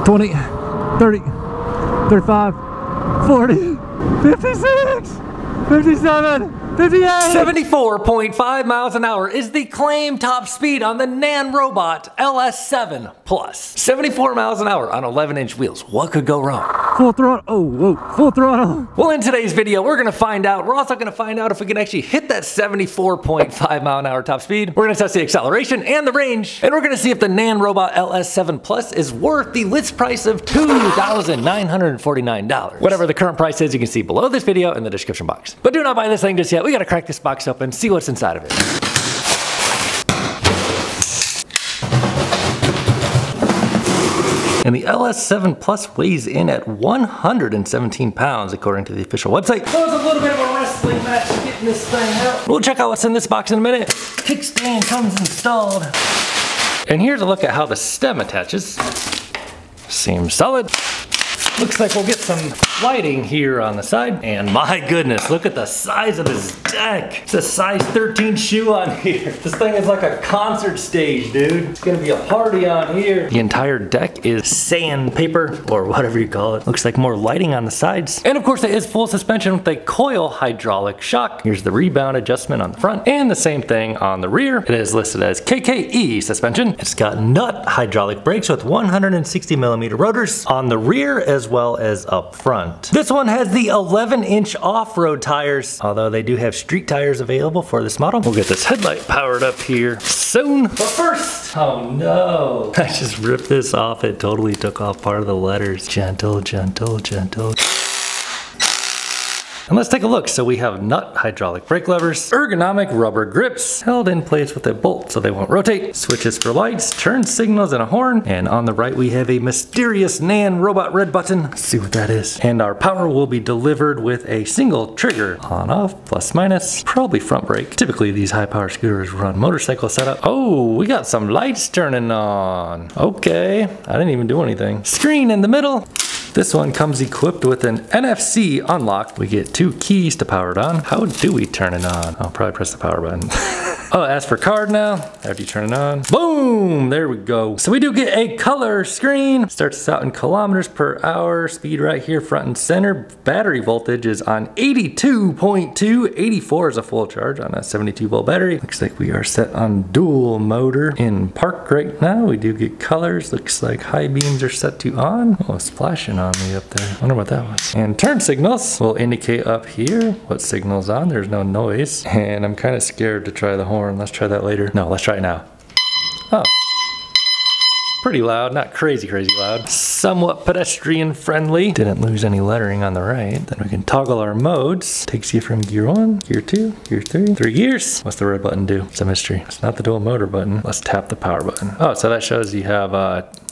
20, 30, 35, 40, 56, 57, 58. 74.5 miles an hour is the claimed top speed on the Nanrobot LS7 Plus. 74 miles an hour on 11-inch wheels. What could go wrong? Full throttle. Oh, whoa, full throttle. Well, in today's video, we're gonna find out. We're also gonna find out if we can actually hit that 74.5 mile an hour top speed. We're gonna test the acceleration and the range, and we're gonna see if the Nanrobot LS7 Plus is worth the list price of $2,949. Whatever the current price is, you can see below this video in the description box. But do not buy this thing just yet. We gotta crack this box open, see what's inside of it. And the LS7 Plus weighs in at 117 pounds, according to the official website. So it's a little bit of a wrestling match getting this thing out. We'll check out what's in this box in a minute. Kickstand comes installed. And here's a look at how the stem attaches. Seems solid. Looks like we'll get some lighting here on the side. And my goodness, look at the size of this deck. It's a size 13 shoe on here. This thing is like a concert stage, dude. It's gonna be a party on here. The entire deck is sandpaper, or whatever you call it. Looks like more lighting on the sides. And of course it is full suspension with a coil hydraulic shock. Here's the rebound adjustment on the front, and the same thing on the rear. It is listed as KKE suspension. It's got nut hydraulic brakes with 160mm rotors on the rear as well as up front. This one has the 11-inch off-road tires, although they do have street tires available for this model. We'll get this headlight powered up here soon. But first, oh no, I just ripped this off. It totally took off part of the letters. Gentle, gentle, gentle. And let's take a look. So we have nut hydraulic brake levers, ergonomic rubber grips held in place with a bolt so they won't rotate, switches for lights, turn signals, and a horn. And on the right we have a mysterious Nanrobot red button. Let's see what that is. And our power will be delivered with a single trigger. On, off, plus, minus, probably front brake. Typically these high power scooters run motorcycle setup. Oh, we got some lights turning on. Okay, I didn't even do anything. Screen in the middle. This one comes equipped with an NFC unlock. We get 2 keys to power it on. How do we turn it on? I'll probably press the power button. Oh, ask for card now. After you turn it on. Boom! There we go. So we do get a color screen. Starts us out in kilometers per hour. Speed right here, front and center. Battery voltage is on 82.2. 84 is a full charge on a 72 volt battery. Looks like we are set on dual motor in park right now. We do get colors. Looks like high beams are set to on. Oh, it's flashing on me up there. Wonder what that was. And turn signals will indicate up here what signal's on. There's no noise. And I'm kind of scared to try the horn. Let's try that later. No, let's try it now. Oh. Pretty loud, not crazy loud. Somewhat pedestrian friendly. Didn't lose any lettering on the right. Then we can toggle our modes. Takes you from gear 1, gear 2, gear 3. 3 gears. What's the red button do? It's a mystery. It's not the dual motor button. Let's tap the power button. Oh, so that shows you have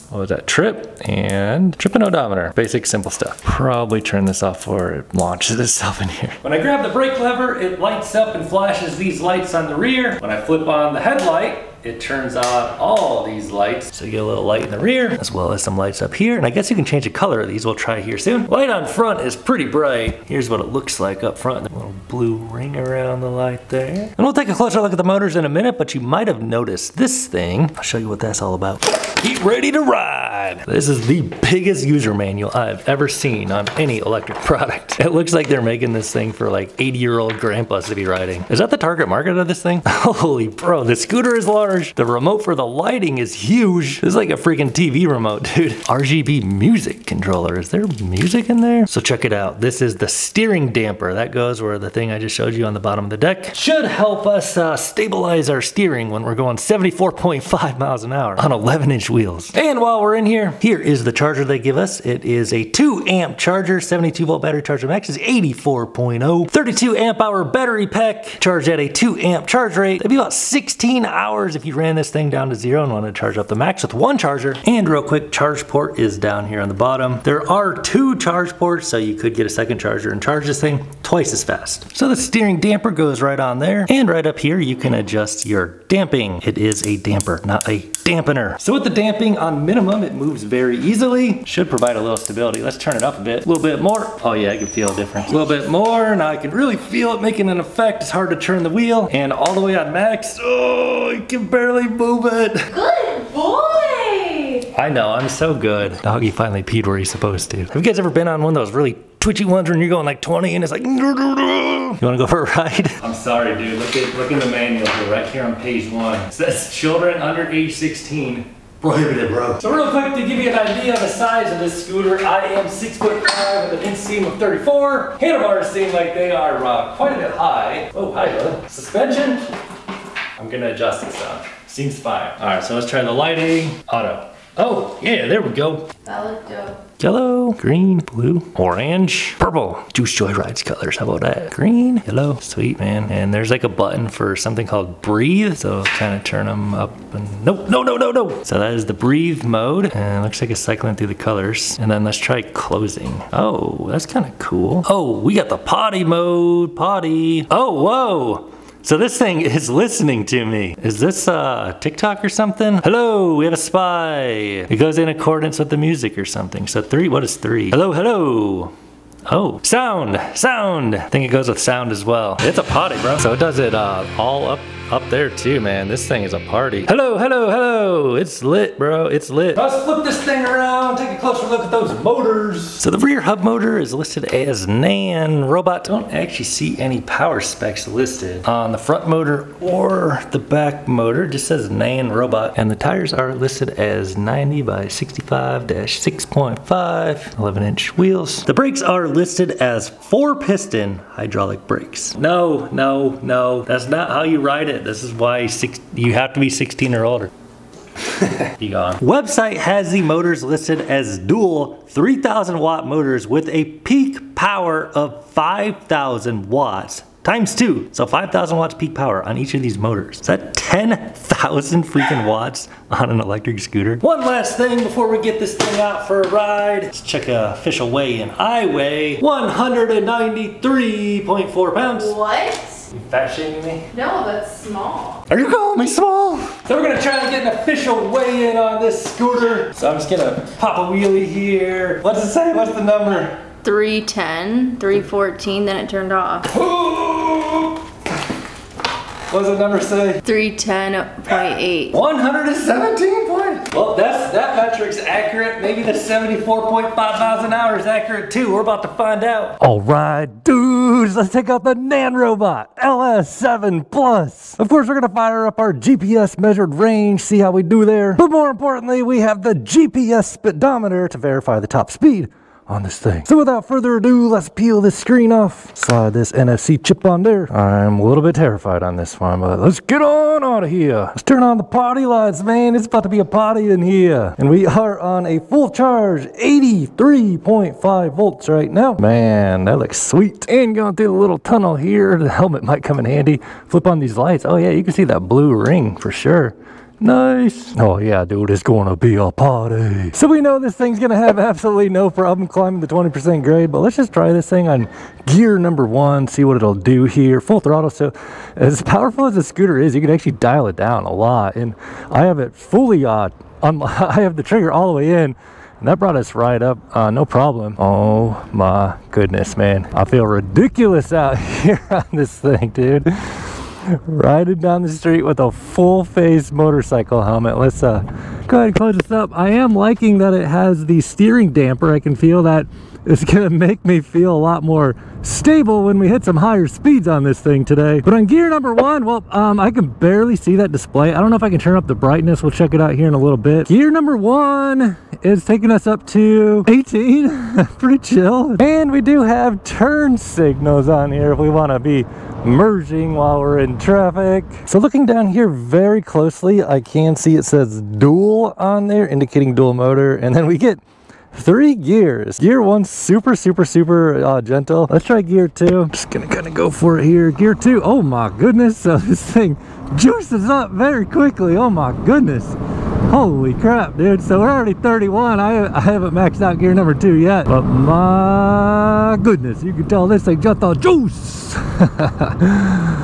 what was that? Trip and odometer. Basic, simple stuff. Probably turn this off before it launches itself in here. When I grab the brake lever, it lights up and flashes these lights on the rear. When I flip on the headlight, it turns on all these lights. So you get a little light in the rear, as well as some lights up here. And I guess you can change the color of these. We'll try here soon. Light on front is pretty bright. Here's what it looks like up front. A little blue ring around the light there. And we'll take a closer look at the motors in a minute, but you might have noticed this thing. I'll show you what that's all about. Get ready to ride. This is the biggest user manual I've ever seen on any electric product. It looks like they're making this thing for like 80-year-old grandpas to be riding. Is that the target market of this thing? Holy bro, the scooter is large. The remote for the lighting is huge. This is like a freaking TV remote, dude. RGB music controller. Is there music in there? So check it out. This is the steering damper. That goes where the thing I just showed you on the bottom of the deck. Should help us stabilize our steering when we're going 74.5 miles an hour on 11-inch wheels. And while we're in here, here is the charger they give us. It is a 2 amp charger, 72 volt battery charger max is 84.0, 32 amp hour battery pack, charged at a 2 amp charge rate. It'd be about 16 hours if you ran this thing down to 0 and wanted to charge up the max with 1 charger. And real quick, charge port is down here on the bottom. There are 2 charge ports, so you could get a second charger and charge this thing twice as fast. So the steering damper goes right on there. And right up here, you can adjust your damping. It is a damper, not a dampener. So with the damping on minimum, it moves very easily. Should provide a little stability. Let's turn it up a bit. A little bit more. Oh yeah, I can feel a difference. A little bit more. Now I can really feel it making an effect. It's hard to turn the wheel. And all the way on max, oh, you can barely move it. Good boy! I know, I'm so good. Doggy finally peed where he's supposed to. Have you guys ever been on one of those really twitchy ones when you're going like 20 and it's like, you wanna go for a ride? I'm sorry, dude. Look in the manual here, right here on page 1. It says children under age 16 prohibited, bro. So real quick to give you an idea of the size of this scooter, I am 6'5" with an inseam of 34. Handlebars seem like they are quite a bit high. Oh, hi, bud. Suspension, I'm gonna adjust this down. Seems fine. All right, so let's try the lighting. Auto. Oh, yeah, there we go. That looked dope. Yellow, green, blue, orange, purple. Juice Joyride's colors, how about that? Green, yellow, sweet, man. And there's like a button for something called breathe. So kind of turn them up and, no. So that is the breathe mode. And it looks like it's cycling through the colors. And then let's try closing. Oh, that's kind of cool. Oh, we got the potty mode, potty. Oh, whoa. So this thing is listening to me. Is this TikTok or something? Hello, we have a spy. It goes in accordance with the music or something. So 3, what is 3? Hello, hello. Oh, sound. I think it goes with sound as well. It's a potty, bro. So it does it all up there too, man. This thing is a party. Hello. It's lit, bro. It's lit. Let's flip this thing around, take a closer look at those motors. So the rear hub motor is listed as Nanrobot. Don't actually see any power specs listed on the front motor or the back motor. It just says Nanrobot. And the tires are listed as 90 by 65-6.5, 11-inch wheels. The brakes are listed as 4-piston hydraulic brakes. No. That's not how you ride it. This is why you have to be 16 or older. You gone. Website has the motors listed as dual 3,000 watt motors with a peak power of 5,000 watts times 2. So 5,000 watts peak power on each of these motors. Is that 10,000 freaking watts on an electric scooter? One last thing before we get this thing out for a ride. Let's check a official weigh-in. I weigh 193.4 pounds. What? You fat shaming me? No, that's small. Are you calling me small? So we're gonna try to get an official weigh-in on this scooter. So I'm just gonna pop a wheelie here. What's it say? What's the number? 310, 314, then it turned off. What does the number say? 310.8. 117 points. Well, that metric's accurate. Maybe the 74.5 miles an hour is accurate too. We're about to find out. All right, dudes, let's take out the Nanrobot LS7 Plus. Of course, we're gonna fire up our GPS measured range, see how we do there. But more importantly, we have the GPS speedometer to verify the top speed on this thing. So without further ado, let's peel this screen off, slide this NFC chip on there. I'm a little bit terrified on this one, but let's get on out of here. Let's turn on the party lights, man. It's about to be a party in here. And we are on a full charge, 83.5 volts right now. Man, that looks sweet. And going through the little tunnel here, the helmet might come in handy. Flip on these lights. Oh yeah, you can see that blue ring for sure. Nice. Oh yeah, dude, it's gonna be a party. So we know this thing's gonna have absolutely no problem climbing the 20% grade, but let's just try this thing on gear number 1, see what it'll do here. Full throttle. So as powerful as the scooter is, you can actually dial it down a lot. And I have it fully I have the trigger all the way in. And that brought us right up, no problem. Oh my goodness, man. I feel ridiculous out here on this thing, dude. Riding down the street with a full face motorcycle helmet. Let's go ahead and close this up. I am liking that it has the steering damper. I can feel that it's gonna make me feel a lot more stable when we hit some higher speeds on this thing today. But on gear number 1, well, I can barely see that display. I don't know if I can turn up the brightness. We'll check it out here in a little bit. Gear number 1 is taking us up to 18. Pretty chill. And we do have turn signals on here if we want to be merging while we're in traffic. So looking down here very closely, I can see it says dual on there, indicating dual motor. And then we get 3 gears. Gear 1 super gentle. Let's try gear 2. Just gonna kind of go for it here. Gear 2, oh my goodness. So this thing juices up very quickly. Oh my goodness. Holy crap, dude. So we're already 31. I haven't maxed out gear number 2 yet, but my goodness, you can tell this thing just on juice.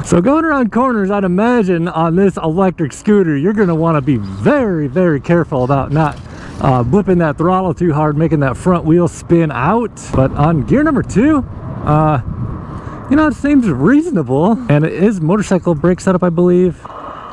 So going around corners, I'd imagine on this electric scooter, you're gonna want to be very careful about not blipping that throttle too hard, making that front wheel spin out. But on gear number 2, you know, it seems reasonable. And it is motorcycle brake setup, I believe.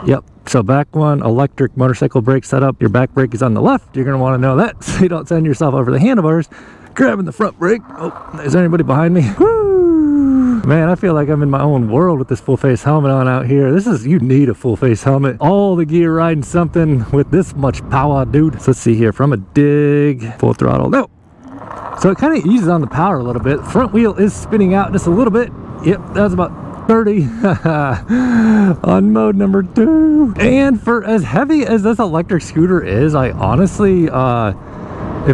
Yep, So back one, electric motorcycle brake setup. Your back brake is on the left. You're going to want to know that so you don't send yourself over the handlebars. Grabbing the front brake. Oh, is there anybody behind me? Woo! Man, I feel like I'm in my own world with this full face helmet on out here. You need a full face helmet. All the gear riding something with this much power, dude. So let's see here. From a dig, full throttle. No. So it kind of eases on the power a little bit. Front wheel is spinning out just a little bit. Yep, that was about 30 on mode number 2. And for as heavy as this electric scooter is, I honestly, it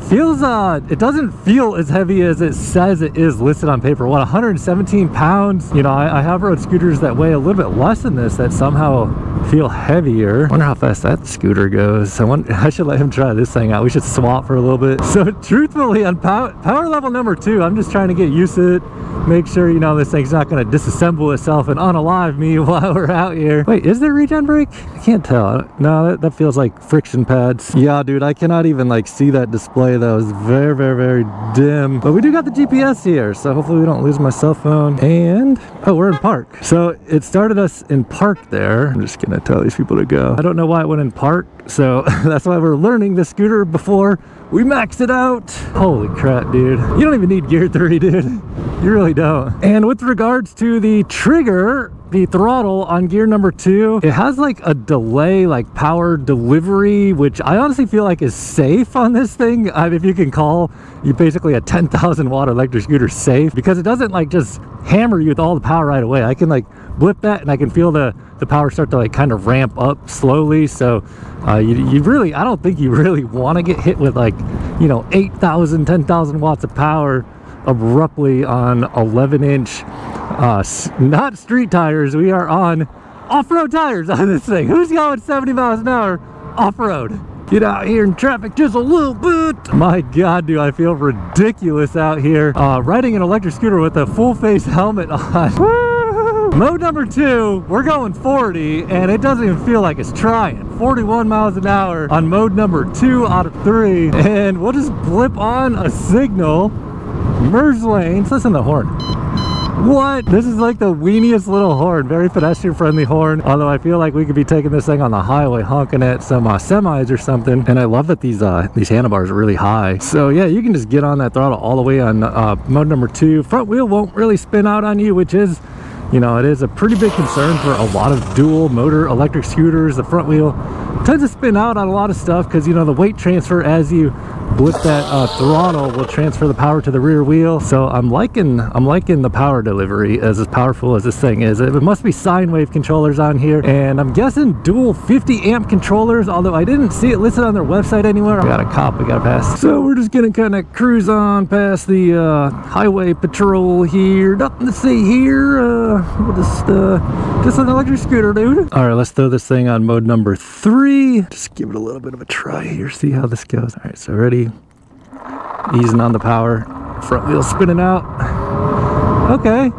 doesn't feel as heavy as it says it is listed on paper. What, 117 pounds? You know, I have rode scooters that weigh a little bit less than this that somehow feel heavier. Wonder how fast that scooter goes. I should let him try this thing out. We should swap for a little bit. So truthfully, on power level number 2, I'm just trying to get used to it. Make sure, you know, this thing's not going to disassemble itself and unalive me while we're out here. Wait, is there regen brake? I can't tell. No, that feels like friction pads. Yeah, dude, I cannot even like see that display though. It's very, very, very dim. But we do got the GPS here, so hopefully we don't lose my cell phone. And, oh, we're in park. So it started us in park there. I'm just going to tell these people to go. I don't know why it went in park, so that's why we're learning the scooter before we maxed it out. Holy crap, dude. You don't even need gear 3, dude. You really don't. And with regards to the trigger, the throttle on gear number 2, it has like a delay, like power delivery, which I honestly feel like is safe on this thing. If you can call you basically a 10,000 watt electric scooter safe, because it doesn't like just hammer you with all the power right away. I can like blip that and I can feel the power start to like kind of ramp up slowly. So you really, I don't think you really want to get hit with like, you know, 8,000, 10,000 watts of power abruptly on 11-inch not street tires. We are on off-road tires on this thing. Who's going 70 miles an hour off-road? Get out here in traffic just a little bit. My God, do I feel ridiculous out here riding an electric scooter with a full face helmet on. Woo! Mode number 2, we're going 40 and it doesn't even feel like it's trying. 41 miles an hour on mode number 2 out of 3. And we'll just blip on a signal. Merge lanes. Listen to the horn. What? This is like the weeniest little horn. Very pedestrian friendly horn. Although I feel like we could be taking this thing on the highway, honking at some semis or something. And I love that these handlebars are really high. So yeah, you can just get on that throttle all the way on mode number 2. Front wheel won't really spin out on you, which is, you know, it is a pretty big concern for a lot of dual motor electric scooters. The front wheel tends to spin out on a lot of stuff because, you know, the weight transfer as you blip that throttle will transfer the power to the rear wheel. So I'm liking the power delivery as powerful as this thing is. It must be sine wave controllers on here, and I'm guessing dual 50 amp controllers, although I didn't see it listed on their website anywhere. We got a cop we gotta pass. So we're just gonna kind of cruise on past the highway patrol here. Nothing to see here. We'll just an electric scooter, dude. All right, let's throw this thing on mode number 3. Just give it a little bit of a try here, see how this goes. All right, so ready? Easing on the power, front wheel spinning out. Okay,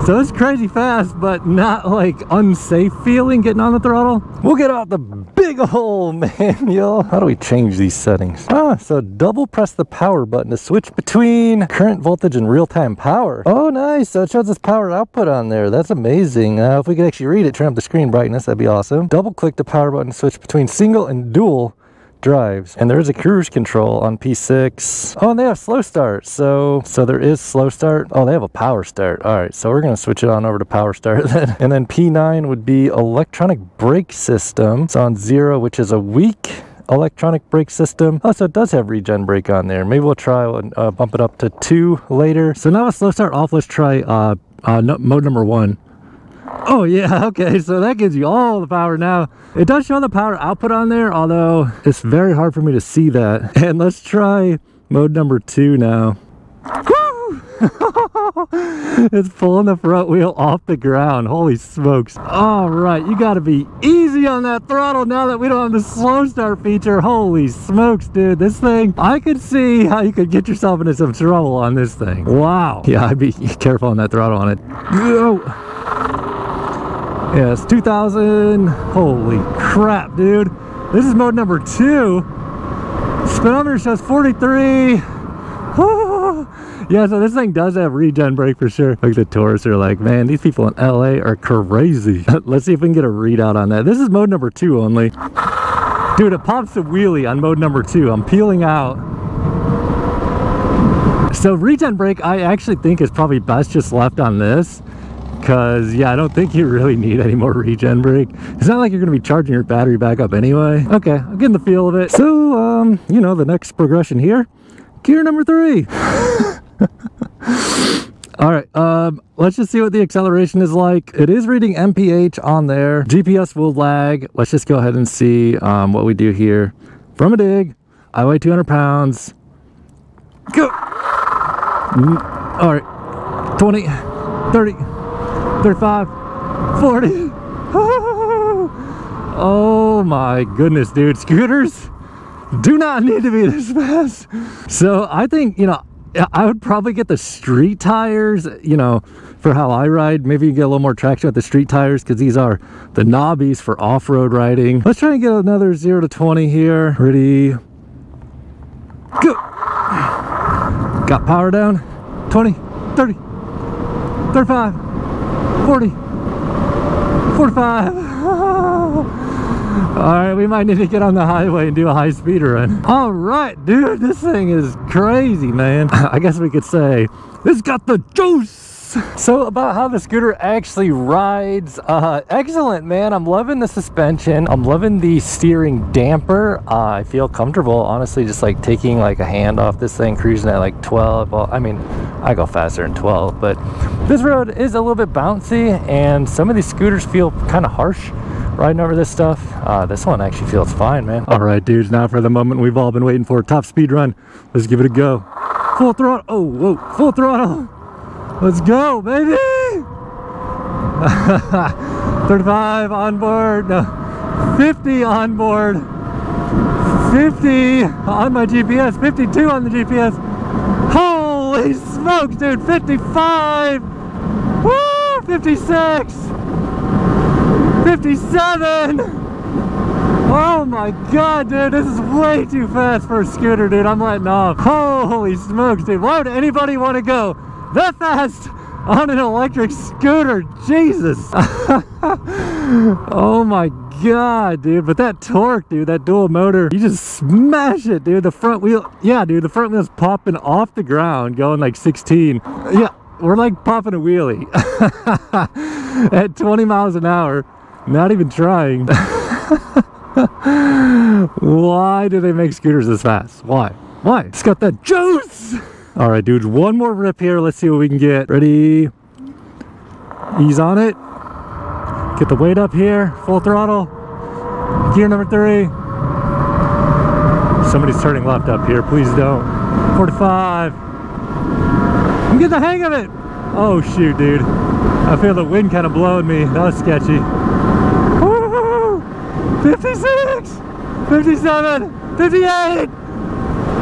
so it's crazy fast, but not like unsafe feeling getting on the throttle. We'll get out the big ol' manual. How do we change these settings? So double press the power button to switch between current voltage and real-time power. Oh, nice. So it shows us power output on there. That's amazing. If we could actually read it, turn up the screen brightness, that'd be awesome. Double click the power button to switch between single and dual drives, and there is a cruise control on P6. Oh, and they have slow start, so there is slow start. Oh, they have a power start. All right, so we're gonna switch it on over to power start then. And then P9 would be electronic brake system. It's on 0, which is a weak electronic brake system. Oh, so it does have regen brake on there. Maybe we'll try and bump it up to 2 later. So now with slow start off, let's try mode number 1. Oh yeah, okay, so that gives you all the power now. It does show the power output on there, although it's very hard for me to see that. And let's try mode number 2 now. Woo! It's pulling the front wheel off the ground. Holy smokes. All right, you gotta be easy on that throttle now that we don't have the slow start feature. Holy smokes, dude, this thing, I could see how you could get yourself into some trouble on this thing. Wow. Yeah, I'd be careful on that throttle on it. Go. Yeah, it's 2,000. Holy crap, dude. This is mode number 2. Speedometer shows 43. Yeah, so this thing does have regen brake for sure. Like the tourists are like, man, these people in LA are crazy. Let's see if we can get a readout on that. This is mode number 2 only. Dude, it pops a wheelie on mode number 2. I'm peeling out. So regen brake, I actually think is probably best just left on this. Because, yeah, I don't think you really need any more regen brake. It's not like you're going to be charging your battery back up anyway. Okay, I'm getting the feel of it. So, you know, the next progression here, gear number 3. All right, let's just see what the acceleration is like. It is reading MPH on there. GPS will lag. Let's just go ahead and see what we do here. From a dig, I weigh 200 pounds. Go! All right, 20, 30, 35, 40. Oh my goodness, dude. Scooters do not need to be this fast. So I think, you know, I would probably get the street tires, you know, for how I ride. Maybe you get a little more traction with the street tires because these are the knobbies for off-road riding. Let's try and get another 0 to 20 here. Ready? Go! Got power down. 20, 30, 35, 40, 45. All right, we might need to get on the highway and do a high speed run. All right, dude, this thing is crazy, man. I guess we could say it's got the juice. So about how the scooter actually rides, excellent, man. I'm loving the suspension. I'm loving the steering damper. I feel comfortable, honestly, just like taking like a hand off this thing, cruising at like 12. Well, I mean, I go faster than 12, but this road is a little bit bouncy, and some of these scooters feel kind of harsh riding over this stuff. This one actually feels fine, man. All right, dudes, now for the moment we've all been waiting for, top speed run. Let's give it a go. Full throttle. Oh, whoa, full throttle. Let's go, baby. 35 on board. No, 50 on board. 50 on my GPS. 52 on the GPS. Holy smokes, dude. 55. Woo! 56. 57. Oh my god, dude, this is way too fast for a scooter, dude. I'm letting off. Holy smokes, dude. Why would anybody want to go that fast on an electric scooter? Jesus. Oh my god, dude. But that torque, dude, that dual motor, you just smash it, dude. The front wheel, yeah, dude, the front wheel's popping off the ground, going like 16. Yeah, we're like popping a wheelie at 20 miles an hour. Not even trying. Why do they make scooters this fast? Why? Why? It's got that juice! All right, dudes, one more rip here. Let's see what we can get. Ready? Ease on it. Get the weight up here. Full throttle. Gear number 3. Somebody's turning left up here. Please don't. 45. I'm getting the hang of it. Oh, shoot, dude. I feel the wind kind of blowing me. That was sketchy. 56, 57, 58,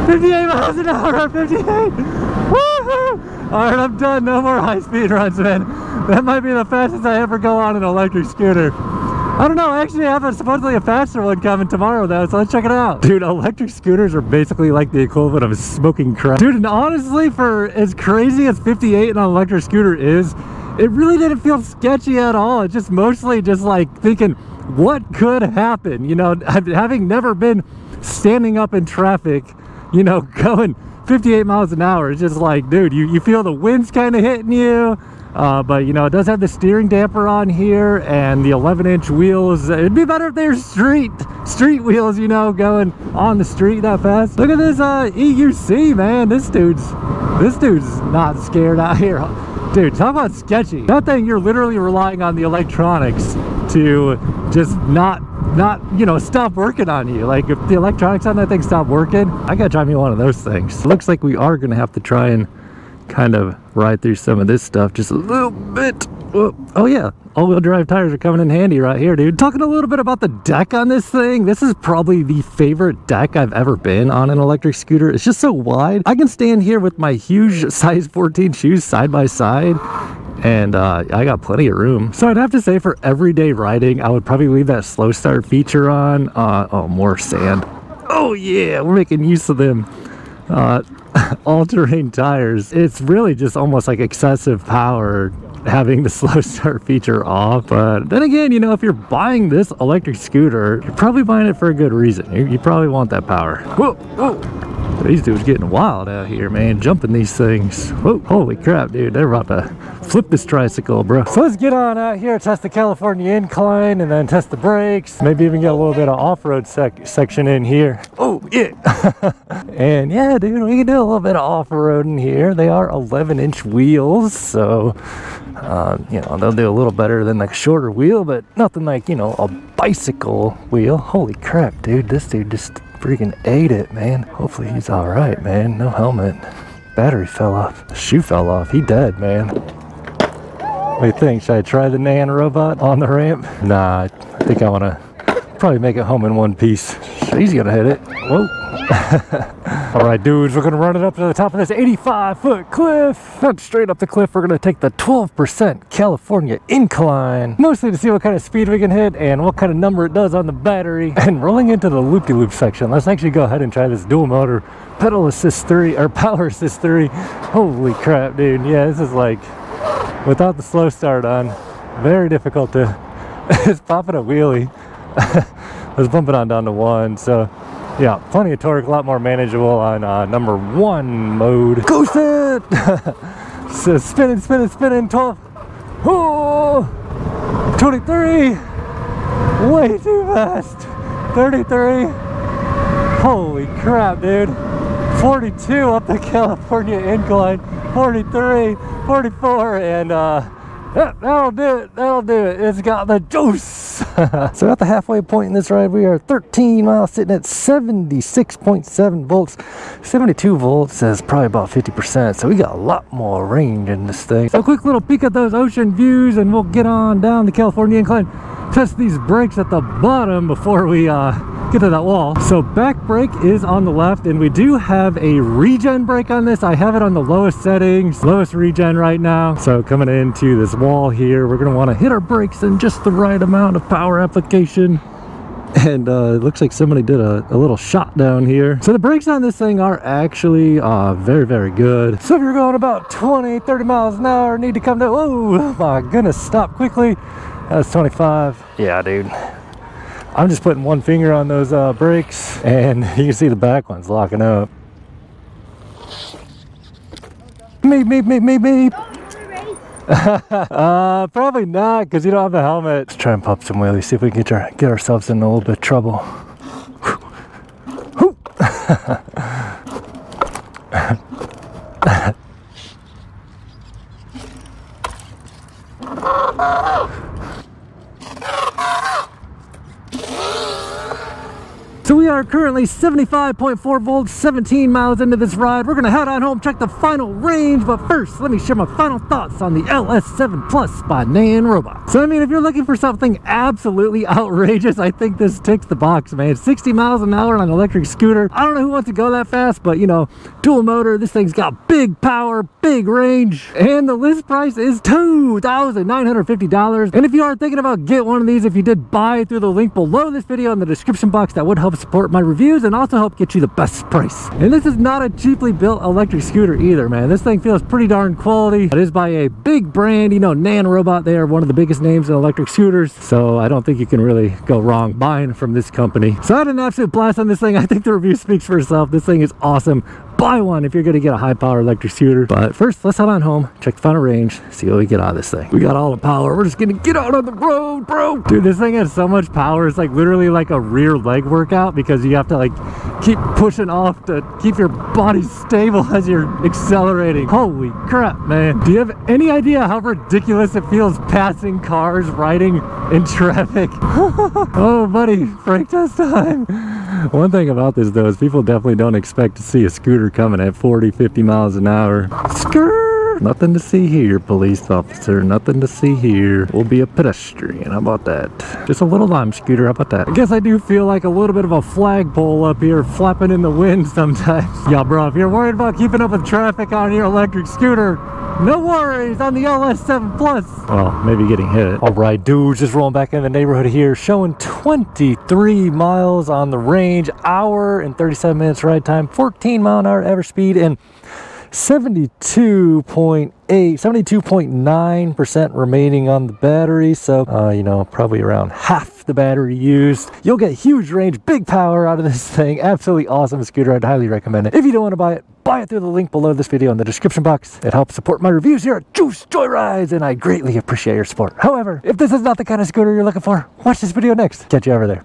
58 miles an hour, 58. Woohoo! All right, I'm done. No more high-speed runs, man. That might be the fastest I ever go on an electric scooter. I don't know. I actually have supposedly a faster one coming tomorrow, though, so let's check it out. Dude, electric scooters are basically like the equivalent of smoking crack. Dude, and honestly, for as crazy as 58 on an electric scooter is, it really didn't feel sketchy at all. It's just mostly just like thinking, what could happen? You know, having never been standing up in traffic, you know, going 58 miles an hour. It's just like, dude, you feel the wind's kind of hitting you. But, you know, it does have the steering damper on here and the 11-inch wheels. It'd be better if they were street wheels, you know, going on the street that fast. Look at this EUC, man. This dude's not scared out here. Dude, talk about sketchy. That thing, you're literally relying on the electronics to just not you know, stop working on you. Like, if the electronics on that thing stop working, I gotta drive me one of those things. It looks like we are gonna have to try and kind of ride through some of this stuff just a little bit. Whoa. Oh yeah, all-wheel drive tires are coming in handy right here, dude. Talking a little bit about the deck on this thing, this is probably the favorite deck I've ever been on an electric scooter. It's just so wide. I can stand here with my huge size 14 shoes side by side, and I got plenty of room. So I'd have to say for everyday riding, I would probably leave that slow start feature on. Oh, more sand. Oh yeah, we're making use of them all-terrain tires. It's really just almost like excessive power having the slow start feature off. But then again, you know, if you're buying this electric scooter, you're probably buying it for a good reason. You probably want that power. Whoa, whoa. These dudes getting wild out here, man, jumping these things. Whoa, holy crap, dude, they're about to flip this tricycle, bro. So let's get on out here, test the California incline, and then test the brakes. Maybe even get a little bit of off-road section in here. Oh, yeah. And yeah, dude, we can do a little bit of off-roading here. They are 11-inch wheels, so, you know, they'll do a little better than like a shorter wheel, but nothing like, you know, a bicycle wheel. Holy crap, dude, this dude just freaking ate it, man. Hopefully he's all right, man. No helmet. Battery fell off. The shoe fell off. He dead, man. What do you think? Should I try the Nanrobot on the ramp? Nah, I think I want to probably make it home in one piece. He's gonna hit it. Whoa. All right, dudes, we're gonna run it up to the top of this 85-foot cliff. Not straight up the cliff, we're gonna take the 12% California incline, mostly to see what kind of speed we can hit and what kind of number it does on the battery. And rolling into the loop-de-loop section, let's actually go ahead and try this dual motor pedal assist 3 or power assist 3. Holy crap, dude. Yeah, this is like without the slow start on, very difficult to it's popping a wheelie. Let's bump it on down to 1. So yeah, plenty of torque, a lot more manageable on number 1 mode. Go set! So spinning, spinning, spinning, 12. Oh, 23. Way too fast. 33. Holy crap, dude. 42 up the California incline. 43, 44, and yeah, that'll do it. That'll do it. It's got the juice. So at the halfway point in this ride, we are 13 miles, sitting at 76.7 volts. 72 volts is probably about 50%. So we got a lot more range in this thing. So a quick little peek at those ocean views, and we'll get on down the California incline. Test these brakes at the bottom before we get to that wall. So back brake is on the left, and we do have a regen brake on this. I have it on the lowest settings, lowest regen right now. So coming into this wall here, we're gonna want to hit our brakes in just the right amount of power application. And it looks like somebody did a little shot down here. So the brakes on this thing are actually very, very good. So if you're going about 20, 30 miles an hour, need to come down. Oh my goodness, stop quickly. That's 25. Yeah, dude. I'm just putting one finger on those brakes, and you can see the back one's locking up. Meep. Probably not, because you don't have the helmet. Let's try and pop some wheelies, see if we can get ourselves in a little bit of trouble. So we are currently 75.4 volts, 17 miles into this ride. We're gonna head on home, check the final range, but first, let me share my final thoughts on the LS7 Plus by Nanrobot. So I mean, if you're looking for something absolutely outrageous, I think this ticks the box, man. 60 miles an hour on an electric scooter. I don't know who wants to go that fast, but you know, dual motor, this thing's got big power, big range, and the list price is $2,950. And if you are thinking about getting one of these, if you did buy through the link below this video in the description box, that would help support my reviews and also help get you the best price. And this is not a cheaply built electric scooter either, man. This thing feels pretty darn quality. It is by a big brand, you know, Nanrobot. They are one of the biggest names in electric scooters, so I don't think you can really go wrong buying from this company. So I had an absolute blast on this thing. I think the review speaks for itself. This thing is awesome. Buy one if you're gonna get a high power electric scooter. But first, let's head on home, check the final range, see what we get out of this thing. We got all the power. We're just gonna get out on the road, bro. Dude, this thing has so much power. It's like literally like a rear leg workout, because you have to like keep pushing off to keep your body stable as you're accelerating. Holy crap, man. Do you have any idea how ridiculous it feels passing cars, riding in traffic? Oh, buddy, brake test time. One thing about this though is people definitely don't expect to see a scooter coming at 40, 50 miles an hour. Skrrr! Nothing to see here, police officer. Nothing to see here. We'll be a pedestrian. How about that? Just a little lime scooter. How about that? I guess I do feel like a little bit of a flagpole up here flapping in the wind sometimes. Yeah, bro, if you're worried about keeping up with traffic on your electric scooter, No worries on the LS7 Plus. Well, maybe getting hit. All right, dudes, just rolling back in the neighborhood here, showing 23 miles on the range, hour and 37 minutes ride time, 14 mile an hour average speed, and 72.9% remaining on the battery. So, you know, probably around half the battery used. You'll get huge range, big power out of this thing. Absolutely awesome scooter. I'd highly recommend it. If you don't want to buy it through the link below this video in the description box. It helps support my reviews here at Juice Joyrides, and I greatly appreciate your support. However, if this is not the kind of scooter you're looking for, watch this video next. Catch you over there.